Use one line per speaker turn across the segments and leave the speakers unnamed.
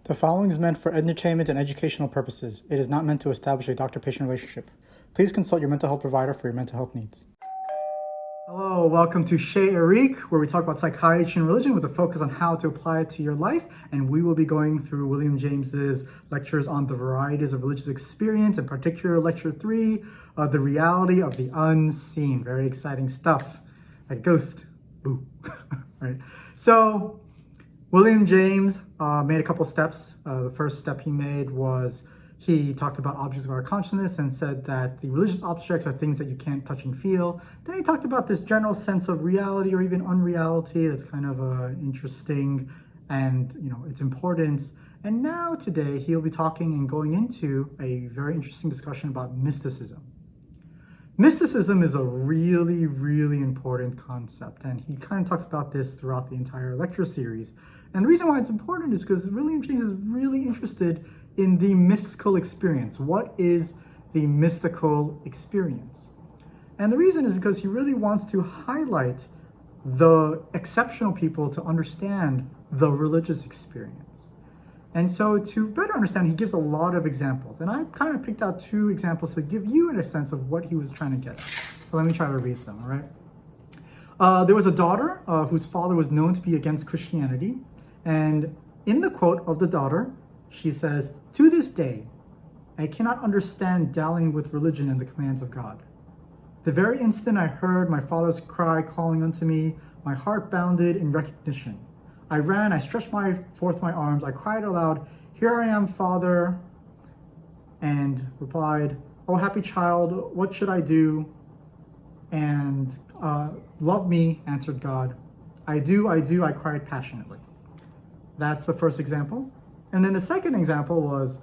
The following is meant for entertainment and educational purposes. It is not meant to establish a doctor-patient relationship. Please consult your mental health provider for your mental health needs. Hello, welcome to Chez Eric, where we talk about psychiatry and religion with a focus on how to apply it to your life. And we will be going through William James's lectures on the varieties of religious experience, in particular lecture 3, the reality of the unseen. Very exciting stuff, like ghost. Boo. Right. So William James made a couple steps. The first step he made was he talked about objects of our consciousness and said that the religious objects are things that you can't touch and feel. Then he talked about this general sense of reality or even unreality that's kind of interesting and, its importance. And now today he'll be talking and going into a very interesting discussion about mysticism. Mysticism is a really, really important concept, and he kind of talks about this throughout the entire lecture series. And the reason why it's important is because William James is really interested in the mystical experience. What is the mystical experience? And the reason is because he really wants to highlight the exceptional people to understand the religious experience. And so to better understand, he gives a lot of examples. And I kind of picked out 2 examples to give you a sense of what he was trying to get at. So let me try to read them, all right? There was a daughter whose father was known to be against Christianity. And in the quote of the daughter, she says, "To this day, I cannot understand dallying with religion and the commands of God. The very instant I heard my father's cry calling unto me, my heart bounded in recognition. I ran, I stretched forth my arms, I cried aloud, 'Here I am, Father,' and replied, 'Oh, happy child, what should I do?' And 'Love me,' answered God. 'I do,' I cried passionately." That's the first example. And then the second example was,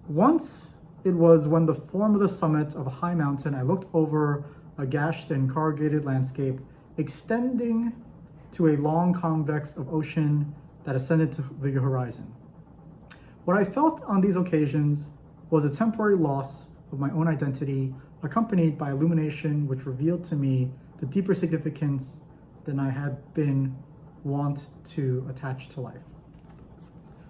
once it was when the form of the summit of a high mountain, I looked over a gashed and corrugated landscape extending to a long convex of ocean that ascended to the horizon. What I felt on these occasions was a temporary loss of my own identity, accompanied by illumination which revealed to me the deeper significance than I had been wont to attach to life.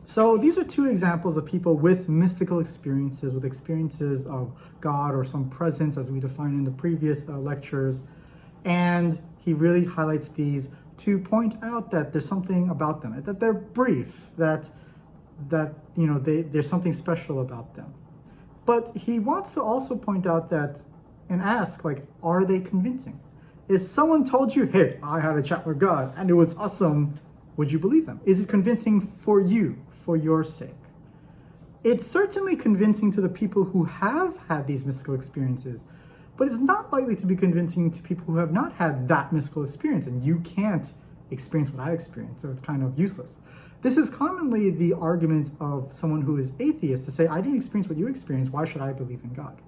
So these are 2 examples of people with mystical experiences, with experiences of God or some presence as we defined in the previous lectures. And he really highlights these to point out that there's something about them, that they're brief, that there's something special about them. But he wants to also point out that and ask, are they convincing? If someone told you, "Hey, I had a chat with God and it was awesome," would you believe them? Is it convincing for you, for your sake? It's certainly convincing to the people who have had these mystical experiences, but it's not likely to be convincing to people who have not had that mystical experience, and you can't experience what I experienced, so it's kind of useless. This is commonly the argument of someone who is atheist, to say, "I didn't experience what you experienced, why should I believe in God?"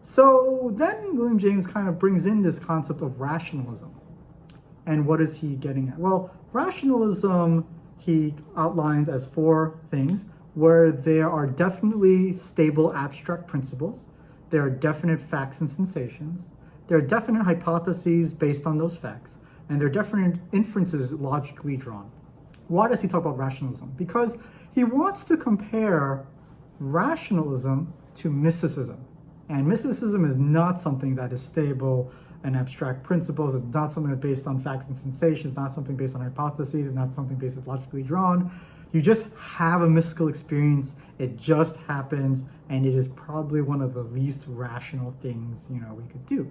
So then William James kind of brings in this concept of rationalism. And what is he getting at? Well, rationalism he outlines as 4 things, where there are definitely stable abstract principles, there are definite facts and sensations, there are definite hypotheses based on those facts, and there are definite inferences logically drawn. Why does he talk about rationalism? Because he wants to compare rationalism to mysticism. And mysticism is not something that is stable and abstract principles. It's not something that's based on facts and sensations. It's not something based on hypotheses. It's not something based on logically drawn. You just have a mystical experience. It just happens, and it is probably one of the least rational things we could do.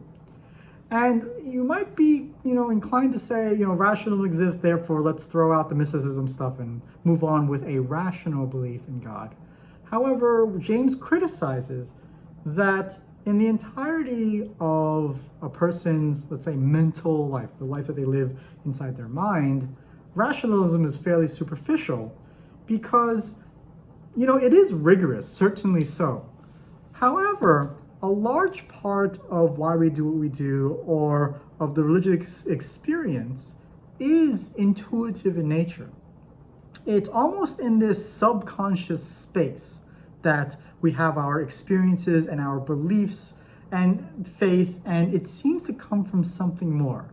And you might be inclined to say rational exists, therefore let's throw out the mysticism stuff and move on with a rational belief in God. However, James criticizes that in the entirety of a person's, let's say, mental life, the life that they live inside their mind, rationalism is fairly superficial because, it is rigorous, certainly so. However, a large part of why we do what we do, or of the religious experience, is intuitive in nature. It's almost in this subconscious space that we have our experiences and our beliefs and faith, and it seems to come from something more.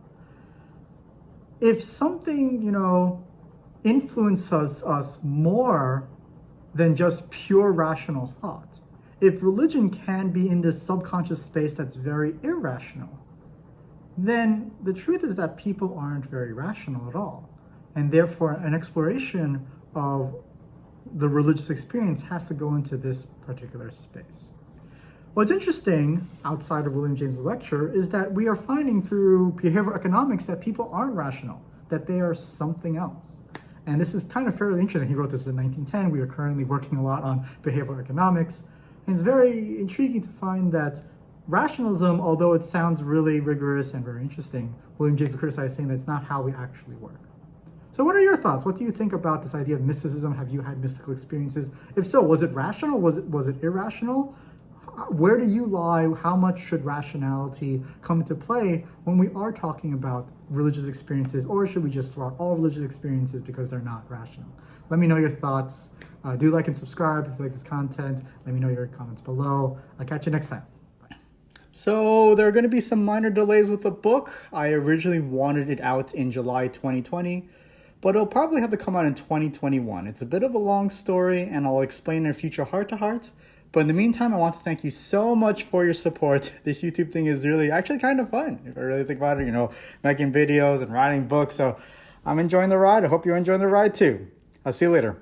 If something, influences us more than just pure rational thought. If religion can be in this subconscious space that's very irrational, then the truth is that people aren't very rational at all. And therefore, an exploration of the religious experience has to go into this particular space. What's interesting outside of William James's lecture is that we are finding through behavioral economics that people aren't rational, that they are something else. And this is kind of fairly interesting. He wrote this in 1910. We are currently working a lot on behavioral economics. And it's very intriguing to find that rationalism, although it sounds really rigorous and very interesting, William James criticized, saying that it's not how we actually work. So what are your thoughts? What do you think about this idea of mysticism? Have you had mystical experiences? If so, was it rational? Was it irrational? Where do you lie? How much should rationality come into play when we are talking about religious experiences, or should we just throw out all religious experiences because they're not rational? Let me know your thoughts. Do like and subscribe if you like this content. Let me know your comments below. I'll catch you next time. Bye. So there are going to be some minor delays with the book. I originally wanted it out in July 2020, but it'll probably have to come out in 2021. It's a bit of a long story, and I'll explain in a future heart-to-heart. But in the meantime, I want to thank you so much for your support. This YouTube thing is really actually kind of fun, if I really think about it, making videos and writing books. So I'm enjoying the ride. I hope you're enjoying the ride too. I'll see you later.